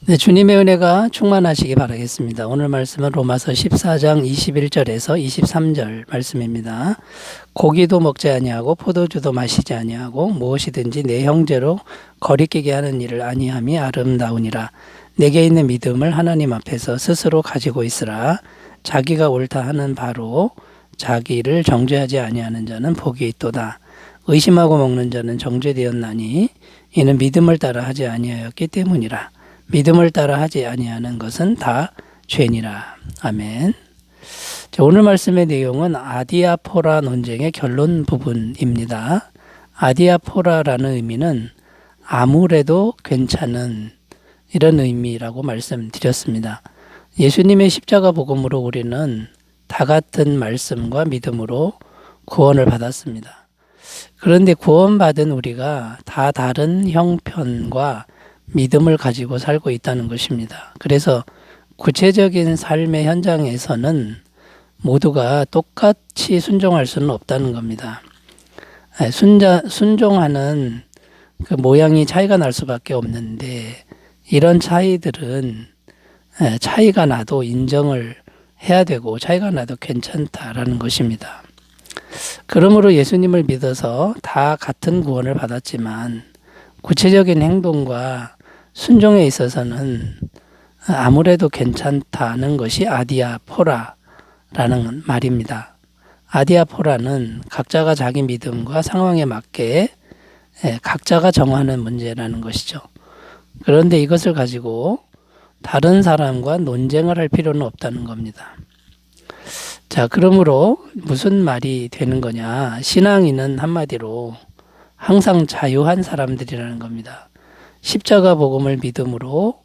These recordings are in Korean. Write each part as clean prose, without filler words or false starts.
네, 주님의 은혜가 충만하시기 바라겠습니다. 오늘 말씀은 로마서 14장 21절에서 23절 말씀입니다. 고기도 먹지 아니하고 포도주도 마시지 아니하고 무엇이든지 내 형제로 거리끼게 하는 일을 아니함이 아름다우니라. 내게 있는 믿음을 하나님 앞에서 스스로 가지고 있으라. 자기가 옳다 하는 바로 자기를 정죄하지 아니하는 자는 복이 있도다. 의심하고 먹는 자는 정죄되었나니 이는 믿음을 따라 하지 아니하였기 때문이라. 믿음을 따라 하지 아니하는 것은 다 죄니라. 아멘. 오늘 말씀의 내용은 아디아포라 논쟁의 결론 부분입니다. 아디아포라라는 의미는 아무래도 괜찮은 이런 의미라고 말씀드렸습니다. 예수님의 십자가 복음으로 우리는 다 같은 말씀과 믿음으로 구원을 받았습니다. 그런데 구원받은 우리가 다 다른 형편과 믿음을 가지고 살고 있다는 것입니다. 그래서 구체적인 삶의 현장에서는 모두가 똑같이 순종할 수는 없다는 겁니다. 순종하는 그 모양이 차이가 날 수밖에 없는데 이런 차이들은 차이가 나도 인정을 해야 되고 차이가 나도 괜찮다라는 것입니다. 그러므로 예수님을 믿어서 다 같은 구원을 받았지만 구체적인 행동과 순종에 있어서는 아무래도 괜찮다는 것이 아디아포라라는 말입니다. 아디아포라는 각자가 자기 믿음과 상황에 맞게 각자가 정하는 문제라는 것이죠. 그런데 이것을 가지고 다른 사람과 논쟁을 할 필요는 없다는 겁니다. 자, 그러므로 무슨 말이 되는 거냐? 신앙인은 한마디로 항상 자유한 사람들이라는 겁니다. 십자가 복음을 믿음으로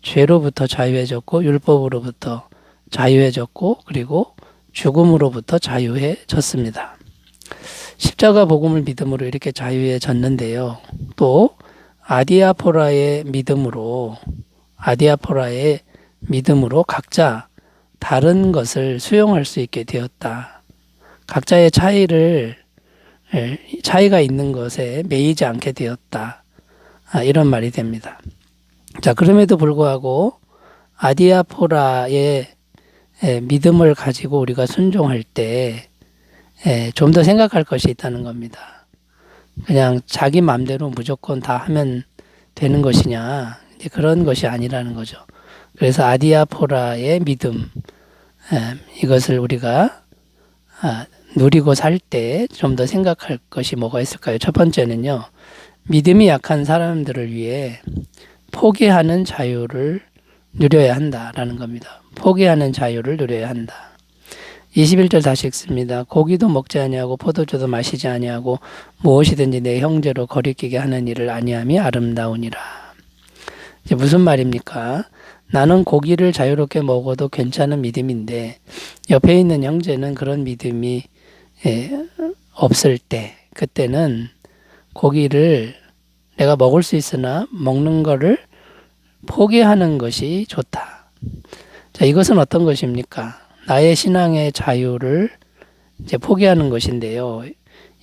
죄로부터 자유해졌고 율법으로부터 자유해졌고 그리고 죽음으로부터 자유해졌습니다. 십자가 복음을 믿음으로 이렇게 자유해졌는데요. 또 아디아포라의 믿음으로 각자 다른 것을 수용할 수 있게 되었다. 각자의 차이가 있는 것에 매이지 않게 되었다. 이런 말이 됩니다. 자, 그럼에도 불구하고 아디아포라의 믿음을 가지고 우리가 순종할 때 좀 더 생각할 것이 있다는 겁니다. 그냥 자기 마음대로 무조건 다 하면 되는 것이냐, 그런 것이 아니라는 거죠. 그래서 아디아포라의 믿음, 이것을 우리가 누리고 살 때 좀 더 생각할 것이 뭐가 있을까요? 첫 번째는요, 믿음이 약한 사람들을 위해 포기하는 자유를 누려야 한다라는 겁니다. 포기하는 자유를 누려야 한다. 21절 다시 읽습니다. 고기도 먹지 아니하고 포도주도 마시지 아니하고 무엇이든지 내 형제로 거리끼게 하는 일을 아니함이 아름다우니라. 이제 무슨 말입니까? 나는 고기를 자유롭게 먹어도 괜찮은 믿음인데 옆에 있는 형제는 그런 믿음이 없을 때, 그때는 고기를 내가 먹을 수 있으나 먹는 거를 포기하는 것이 좋다. 자, 이것은 어떤 것입니까? 나의 신앙의 자유를 이제 포기하는 것인데요.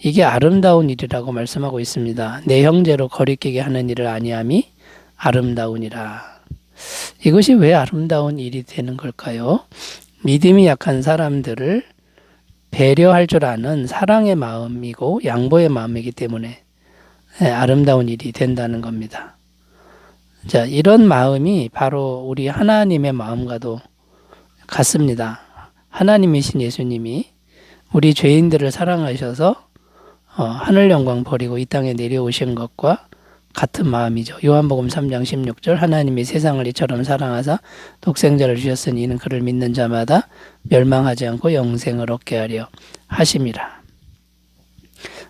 이게 아름다운 일이라고 말씀하고 있습니다. 내 형제로 거리끼게 하는 일을 아니함이 아름다우니라. 이것이 왜 아름다운 일이 되는 걸까요? 믿음이 약한 사람들을 배려할 줄 아는 사랑의 마음이고 양보의 마음이기 때문에 아름다운 일이 된다는 겁니다. 자, 이런 마음이 바로 우리 하나님의 마음과도 같습니다. 하나님이신 예수님이 우리 죄인들을 사랑하셔서 하늘 영광 버리고 이 땅에 내려오신 것과 같은 마음이죠. 요한복음 3장 16절 하나님이 세상을 이처럼 사랑하사 독생자를 주셨으니 이는 그를 믿는 자마다 멸망하지 않고 영생을 얻게 하려 하심이라.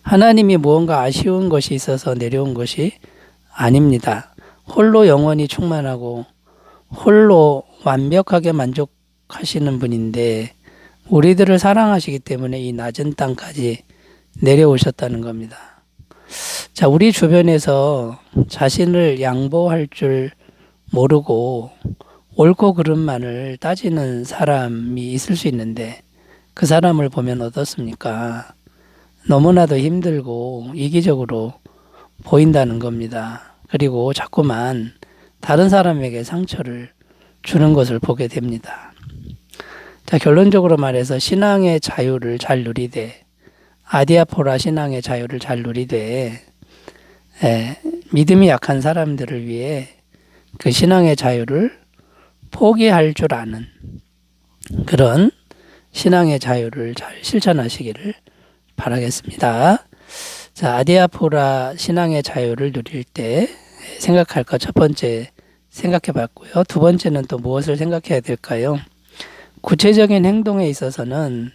하나님이 무언가 아쉬운 것이 있어서 내려온 것이 아닙니다. 홀로 영원히 충만하고 홀로 완벽하게 만족하시는 분인데 우리들을 사랑하시기 때문에 이 낮은 땅까지 내려오셨다는 겁니다. 자, 우리 주변에서 자신을 양보할 줄 모르고 옳고 그름만을 따지는 사람이 있을 수 있는데 그 사람을 보면 어떻습니까? 너무나도 힘들고 이기적으로 보인다는 겁니다. 그리고 자꾸만 다른 사람에게 상처를 주는 것을 보게 됩니다. 자, 결론적으로 말해서 신앙의 자유를 잘 누리되, 아디아포라 신앙의 자유를 잘 누리되, 믿음이 약한 사람들을 위해 그 신앙의 자유를 포기할 줄 아는 그런 신앙의 자유를 잘 실천하시기를 바라겠습니다. 자, 아디아포라 신앙의 자유를 누릴 때 생각할 것 첫 번째 생각해 봤고요. 두 번째는 또 무엇을 생각해야 될까요? 구체적인 행동에 있어서는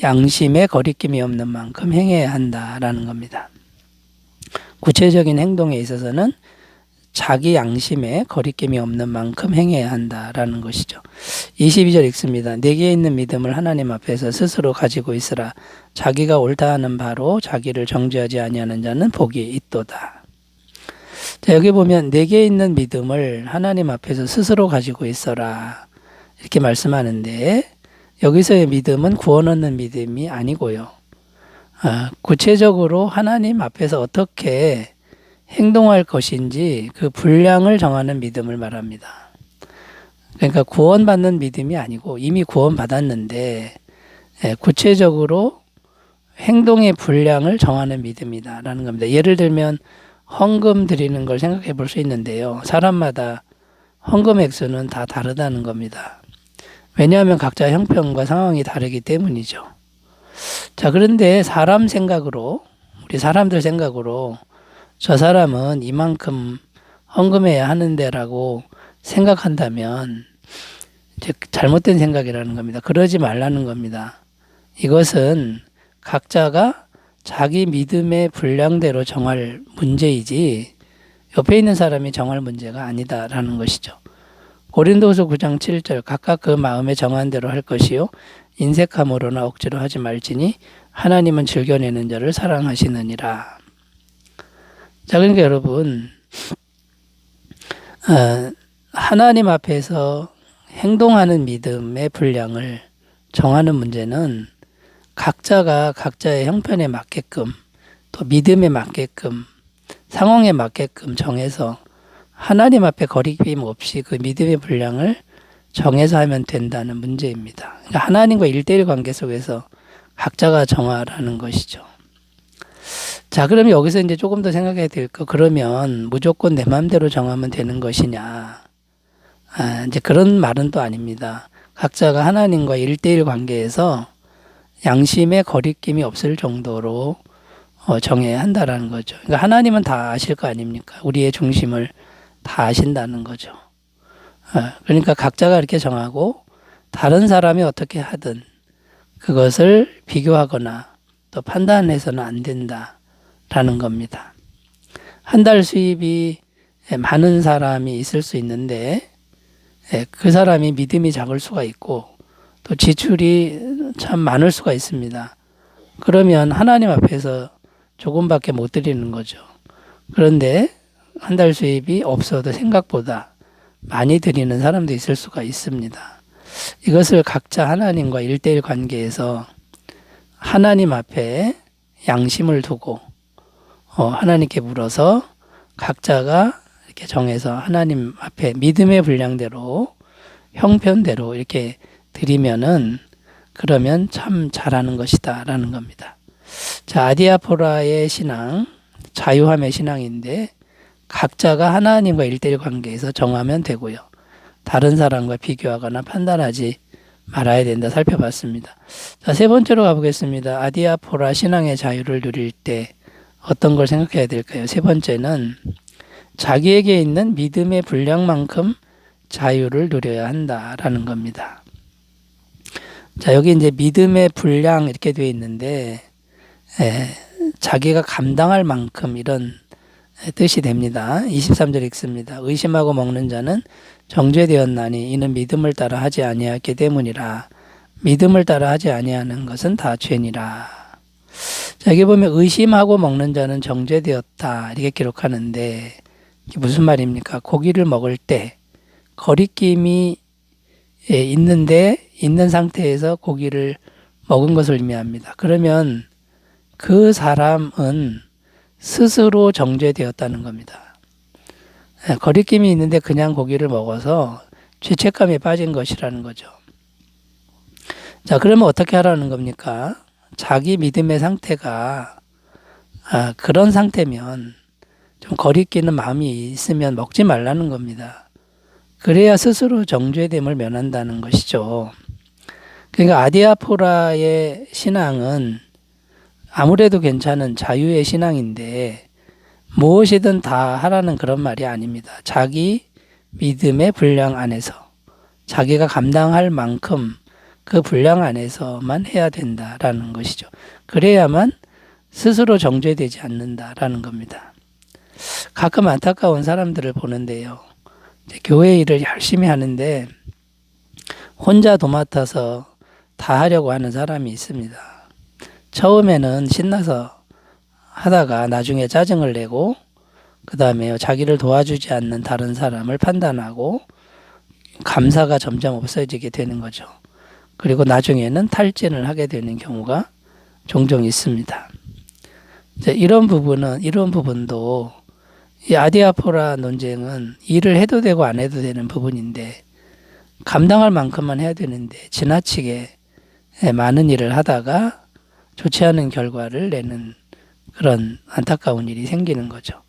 양심에 거리낌이 없는 만큼 행해야 한다라는 겁니다. 구체적인 행동에 있어서는 자기 양심에 거리낌이 없는 만큼 행해야 한다라는 것이죠. 22절 읽습니다. 내게 있는 믿음을 하나님 앞에서 스스로 가지고 있으라. 자기가 옳다 하는 바로 자기를 정죄하지 아니하는 자는 복이 있도다. 자, 여기 보면 내게 있는 믿음을 하나님 앞에서 스스로 가지고 있어라 이렇게 말씀하는데, 여기서의 믿음은 구원 얻는 믿음이 아니고요. 구체적으로 하나님 앞에서 어떻게 행동할 것인지 그 분량을 정하는 믿음을 말합니다. 그러니까 구원받는 믿음이 아니고 이미 구원받았는데 구체적으로 행동의 분량을 정하는 믿음이다라는 겁니다. 예를 들면 헌금 드리는 걸 생각해 볼 수 있는데요. 사람마다 헌금 액수는 다 다르다는 겁니다. 왜냐하면 각자 형편과 상황이 다르기 때문이죠. 자, 그런데 사람 생각으로, 우리 사람들 생각으로 저 사람은 이만큼 헌금해야 하는데라고 생각한다면 이제 잘못된 생각이라는 겁니다. 그러지 말라는 겁니다. 이것은 각자가 자기 믿음의 분량대로 정할 문제이지 옆에 있는 사람이 정할 문제가 아니다라는 것이죠. 고린도후서 9장 7절 각각 그 마음에 정한 대로 할 것이요 인색함으로나 억지로 하지 말지니 하나님은 즐겨내는 자를 사랑하시느니라. 자, 그러니까 여러분, 하나님 앞에서 행동하는 믿음의 분량을 정하는 문제는 각자가 각자의 형편에 맞게끔 또 믿음에 맞게끔 상황에 맞게끔 정해서 하나님 앞에 거리낌 없이 그 믿음의 분량을 정해서 하면 된다는 문제입니다. 그러니까 하나님과 1:1 관계 속에서 각자가 정하라는 것이죠. 자, 그러면 여기서 이제 조금 더 생각해야 될 거, 그러면 무조건 내 마음대로 정하면 되는 것이냐? 이제 그런 말은 또 아닙니다. 각자가 하나님과 1:1 관계에서 양심의 거리낌이 없을 정도로 정해야 한다라는 거죠. 그러니까 하나님은 다 아실 거 아닙니까? 우리의 중심을 다 아신다는 거죠. 그러니까 각자가 이렇게 정하고 다른 사람이 어떻게 하든 그것을 비교하거나 또 판단해서는 안 된다라는 겁니다. 한 달 수입이 많은 사람이 있을 수 있는데 그 사람이 믿음이 작을 수가 있고 또 지출이 참 많을 수가 있습니다. 그러면 하나님 앞에서 조금밖에 못 드리는 거죠. 그런데 한 달 수입이 없어도 생각보다 많이 드리는 사람도 있을 수가 있습니다. 이것을 각자 하나님과 1:1 관계에서 하나님 앞에 양심을 두고 하나님께 물어서 각자가 이렇게 정해서 하나님 앞에 믿음의 분량대로 형편대로 이렇게 드리면은 그러면 참 잘하는 것이다라는 겁니다. 자, 아디아포라의 신앙, 자유함의 신앙인데 각자가 하나님과 1:1 관계에서 정하면 되고요. 다른 사람과 비교하거나 판단하지 말아야 된다 살펴봤습니다. 자, 세 번째로 가보겠습니다. 아디아포라 신앙의 자유를 누릴 때 어떤 걸 생각해야 될까요? 세 번째는 자기에게 있는 믿음의 분량만큼 자유를 누려야 한다라는 겁니다. 자, 여기 이제 믿음의 분량 이렇게 되어 있는데 자기가 감당할 만큼 이런 뜻이 됩니다. 23절 읽습니다. 의심하고 먹는 자는 정죄되었나니 이는 믿음을 따라 하지 아니하였기 때문이라. 믿음을 따라 하지 아니하는 것은 다 죄니라. 자, 여기 보면 의심하고 먹는 자는 정죄되었다 이렇게 기록하는데 이게 무슨 말입니까? 고기를 먹을 때 거리낌이 있는 상태에서 고기를 먹은 것을 의미합니다. 그러면 그 사람은 스스로 정죄되었다는 겁니다. 거리낌이 있는데 그냥 고기를 먹어서 죄책감에 빠진 것이라는 거죠. 자, 그러면 어떻게 하라는 겁니까? 자기 믿음의 상태가 그런 상태면 좀 거리끼는 마음이 있으면 먹지 말라는 겁니다. 그래야 스스로 정죄됨을 면한다는 것이죠. 그러니까 아디아포라의 신앙은 아무래도 괜찮은 자유의 신앙인데 무엇이든 다 하라는 그런 말이 아닙니다. 자기 믿음의 분량 안에서 자기가 감당할 만큼 그 분량 안에서만 해야 된다라는 것이죠. 그래야만 스스로 정죄되지 않는다라는 겁니다. 가끔 안타까운 사람들을 보는데요. 교회 일을 열심히 하는데 혼자 도맡아서 다 하려고 하는 사람이 있습니다. 처음에는 신나서 하다가 나중에 짜증을 내고 그 다음에 자기를 도와주지 않는 다른 사람을 판단하고 감사가 점점 없어지게 되는 거죠. 그리고 나중에는 탈진을 하게 되는 경우가 종종 있습니다. 이런 부분도 이 아디아포라 논쟁은 일을 해도 되고 안 해도 되는 부분인데 감당할 만큼만 해야 되는데 지나치게 많은 일을 하다가 좋지 않은 결과를 내는 그런 안타까운 일이 생기는 거죠.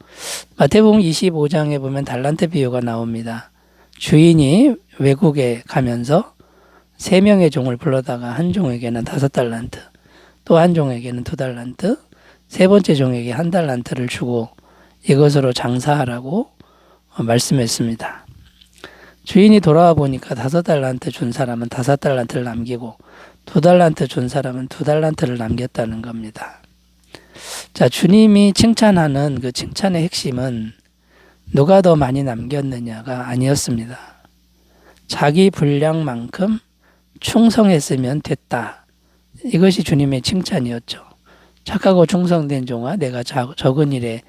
마태복음 25장에 보면 달란트 비유가 나옵니다. 주인이 외국에 가면서 3명의 종을 불러다가 한 종에게는 5달란트, 또 한 종에게는 2달란트, 세 번째 종에게 1달란트를 주고 이것으로 장사하라고 말씀했습니다. 주인이 돌아와 보니까 5달란트 준 사람은 5달란트를 남기고 2달란트 준 사람은 2달란트를 남겼다는 겁니다. 자, 주님이 칭찬하는 그 칭찬의 핵심은 누가 더 많이 남겼느냐가 아니었습니다. 자기 분량만큼 충성했으면 됐다. 이것이 주님의 칭찬이었죠. 착하고 충성된 종아, 내가 적은 일에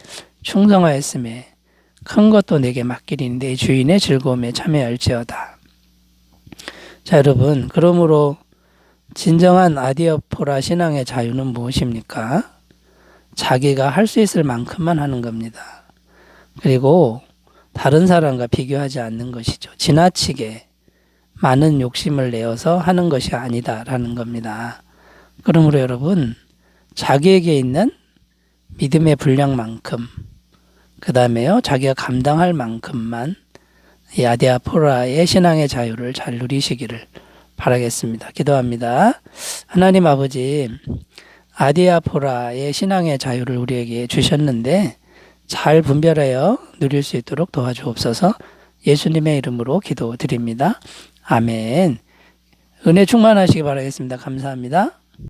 충성하였음에 큰 것도 내게 맡기리니 내 주인의 즐거움에 참여할지어다. 자, 여러분, 그러므로 진정한 아디아포라 신앙의 자유는 무엇입니까? 자기가 할 수 있을 만큼만 하는 겁니다. 그리고 다른 사람과 비교하지 않는 것이죠. 지나치게 많은 욕심을 내어서 하는 것이 아니다라는 겁니다. 그러므로 여러분, 자기에게 있는 믿음의 분량만큼, 그 다음에요, 자기가 감당할 만큼만 이 아디아포라의 신앙의 자유를 잘 누리시기를 바라겠습니다. 기도합니다. 하나님 아버지, 아디아포라의 신앙의 자유를 우리에게 주셨는데 잘 분별하여 누릴 수 있도록 도와주옵소서. 예수님의 이름으로 기도드립니다. 아멘. 은혜 충만하시기 바라겠습니다. 감사합니다.